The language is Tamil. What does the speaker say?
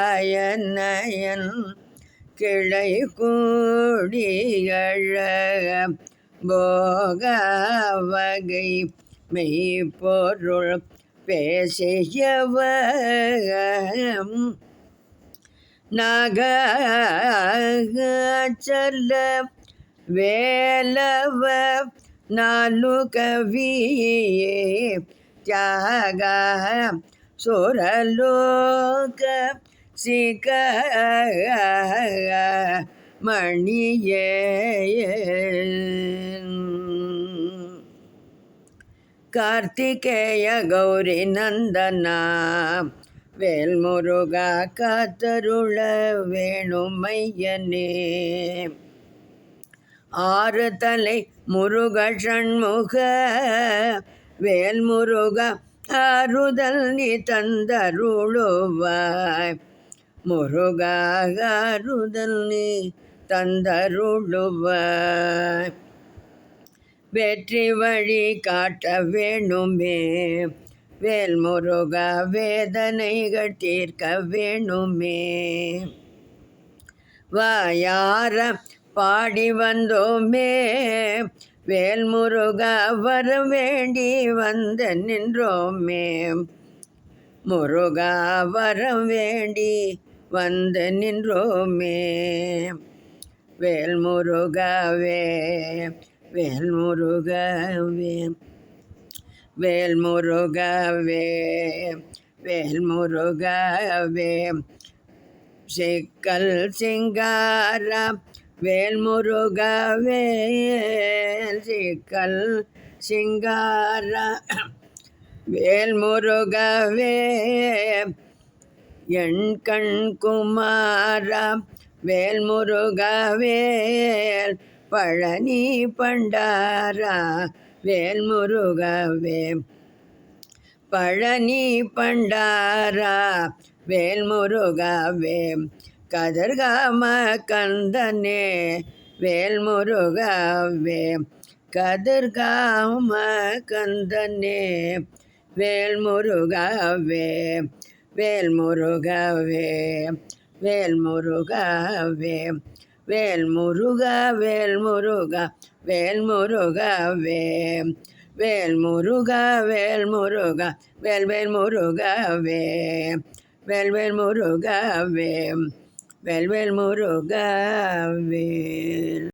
கோகாயனயன் கிளை கூடியழ போக வகை மெய்ப்பொருள் பேசியவம் நாகச்சல வேலவ நாலு கவியே தியாக சுரலோக சிக மணியே கார்த்திகேய கௌரி நந்தனா வேல்முருகா காத்தருள வேணுமையனே ஆறு தலை முருக ஷண்முக வேல்முருகா ஆறுதல் நீ தந்தருளுவாய் முருகா ஆறுதல் நீ தந்தருளுவாய் வெற்றி வழி காட்ட வேணுமே வேல்முருகா வேதனைகள் தீர்க்க வேணுமே வாயார பாடி வந்தோமே வேல்முருகா வர வேண்டி வந்த நின்றோமே முருகா வர வேண்டி வந்து நின்றோமே வேல்முருகாவே வேல்முருகாவே வேல்முருகாவே வேல்முருகாவே சிக்கல் சிங்கார வேல்முருகாவே சிக்கல் சிங்கார வேல்முருகாவே என் கண் குமாரா வேல்முருகாவே பழனி பண்டாரா வேல்முருகாவே பழனி பண்டாரா வேல்முருகாவே கதிர்காம கந்தனே வேல்முருகாவே கதிர்காம கந்தனே வேல்முருகாவே வேல்முருகாவே வேல்முருகாவே வேல்முருகா வேல்முருகா வேல்முருகாவே வேல்முருகா வேல்முருகா வேல்வேல்முருகாவே வேல்வேல்முருகாவே வேல்வேல்முருகாவே